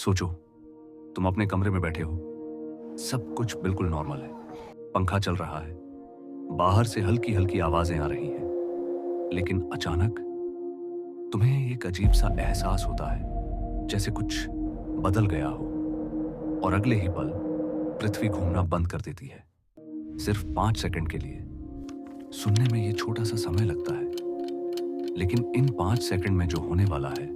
सोचो, तुम अपने कमरे में बैठे हो, सब कुछ बिल्कुल नॉर्मल है, पंखा चल रहा है, बाहर से हल्की हल्की आवाजें आ रही हैं, लेकिन अचानक तुम्हें एक अजीब सा एहसास होता है, जैसे कुछ बदल गया हो, और अगले ही पल पृथ्वी घूमना बंद कर देती है, सिर्फ 5 सेकंड के लिए। सुनने में ये छोटा सा समय लगता है, लेकिन इन 5 सेकंड में जो होने वाला है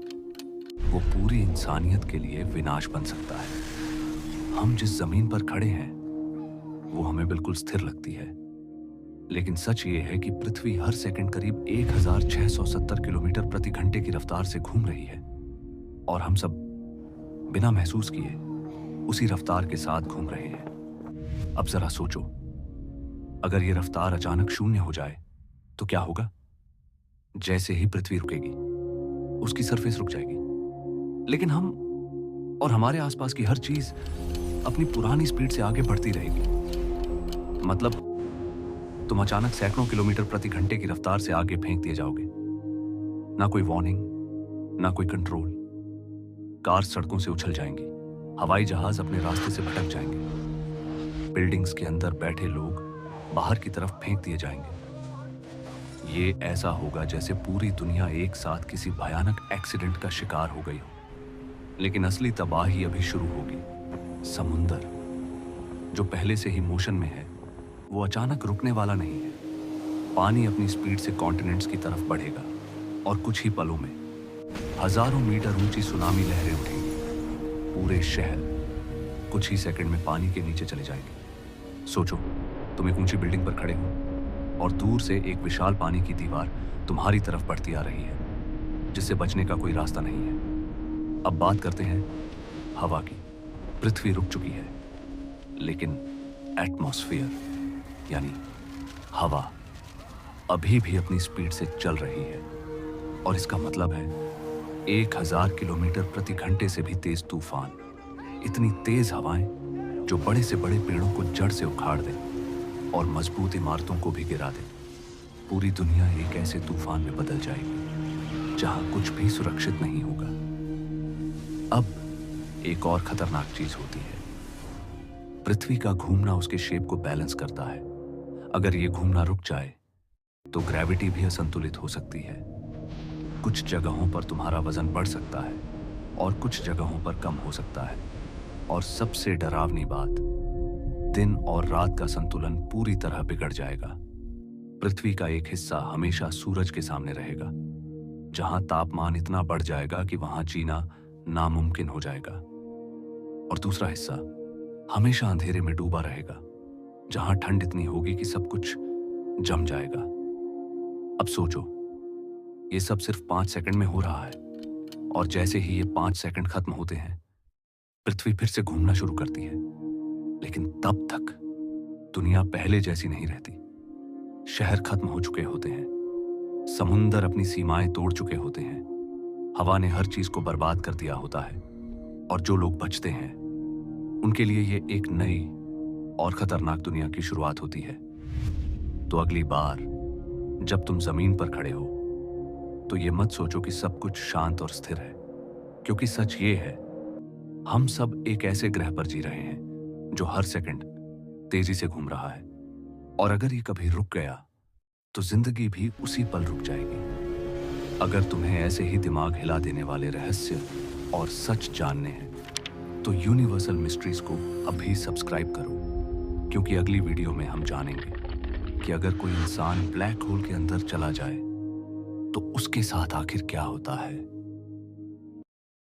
वो पूरी इंसानियत के लिए विनाश बन सकता है। हम जिस जमीन पर खड़े हैं वो हमें बिल्कुल स्थिर लगती है, लेकिन सच ये है कि पृथ्वी हर सेकंड करीब 1670 किलोमीटर प्रति घंटे की रफ्तार से घूम रही है, और हम सब बिना महसूस किए उसी रफ्तार के साथ घूम रहे हैं। अब जरा सोचो, अगर ये रफ्तार अचानक शून्य हो जाए तो क्या होगा? जैसे ही पृथ्वी रुकेगी, उसकी सरफेस रुक जाएगी, लेकिन हम और हमारे आसपास की हर चीज अपनी पुरानी स्पीड से आगे बढ़ती रहेगी। मतलब तुम अचानक सैकड़ों किलोमीटर प्रति घंटे की रफ्तार से आगे फेंक दिए जाओगे। ना कोई वार्निंग, ना कोई कंट्रोल। कार सड़कों से उछल जाएंगी, हवाई जहाज अपने रास्ते से भटक जाएंगे, बिल्डिंग्स के अंदर बैठे लोग बाहर की तरफ फेंक दिए जाएंगे। ये ऐसा होगा जैसे पूरी दुनिया एक साथ किसी भयानक एक्सीडेंट का शिकार हो गई हो। लेकिन असली तबाही अभी शुरू होगी। समुंदर, जो पहले से ही मोशन में है, वो अचानक रुकने वाला नहीं है। पानी अपनी स्पीड से कॉन्टिनेंट्स की तरफ बढ़ेगा, और कुछ ही पलों में हजारों मीटर ऊंची सुनामी लहरें उठेंगी। पूरे शहर कुछ ही सेकंड में पानी के नीचे चले जाएंगे। सोचो, तुम एक ऊंची बिल्डिंग पर खड़े हो और दूर से एक विशाल पानी की दीवार तुम्हारी तरफ बढ़ती आ रही है, जिससे बचने का कोई रास्ता नहीं है। अब बात करते हैं हवा की। पृथ्वी रुक चुकी है, लेकिन एटमॉस्फेयर यानी हवा अभी भी अपनी स्पीड से चल रही है, और इसका मतलब है 1000 किलोमीटर प्रति घंटे से भी तेज तूफान। इतनी तेज हवाएं जो बड़े से बड़े पेड़ों को जड़ से उखाड़ दें और मजबूत इमारतों को भी गिरा दें। पूरी दुनिया एक ऐसे तूफान में बदल जाएगी जहां कुछ भी सुरक्षित नहीं होगा। अब एक और खतरनाक चीज होती है। पृथ्वी का घूमना उसके शेप को बैलेंस करता है। अगर ये घूमना रुक जाए तो ग्रेविटी भी असंतुलित हो सकती है। कुछ जगहों पर तुम्हारा वजन बढ़ सकता है और कुछ जगहों पर कम हो सकता है। और सबसे डरावनी बात, दिन और रात का संतुलन पूरी तरह बिगड़ जाएगा। पृथ्वी का एक हिस्सा हमेशा सूरज के सामने रहेगा, जहां तापमान इतना बढ़ जाएगा कि वहां जीना नामुमकिन हो जाएगा, और दूसरा हिस्सा हमेशा अंधेरे में डूबा रहेगा, जहां ठंड इतनी होगी कि सब कुछ जम जाएगा। अब सोचो, ये सब सिर्फ 5 सेकंड में हो रहा है, और जैसे ही ये 5 सेकंड खत्म होते हैं, पृथ्वी फिर से घूमना शुरू करती है। लेकिन तब तक दुनिया पहले जैसी नहीं रहती। शहर खत्म हो चुके होते हैं, समुंदर अपनी सीमाएं तोड़ चुके होते हैं, हवा ने हर चीज को बर्बाद कर दिया होता है, और जो लोग बचते हैं उनके लिए ये एक नई और खतरनाक दुनिया की शुरुआत होती है। तो अगली बार जब तुम जमीन पर खड़े हो तो ये मत सोचो कि सब कुछ शांत और स्थिर है, क्योंकि सच ये है, हम सब एक ऐसे ग्रह पर जी रहे हैं जो हर सेकंड तेजी से घूम रहा है, और अगर ये कभी रुक गया तो जिंदगी भी उसी पल रुक जाएगी। अगर तुम्हें ऐसे ही दिमाग हिला देने वाले रहस्य और सच जानने हैं तो यूनिवर्सल मिस्ट्रीज को अभी सब्सक्राइब करो, क्योंकि अगली वीडियो में हम जानेंगे कि अगर कोई इंसान ब्लैक होल के अंदर चला जाए तो उसके साथ आखिर क्या होता है।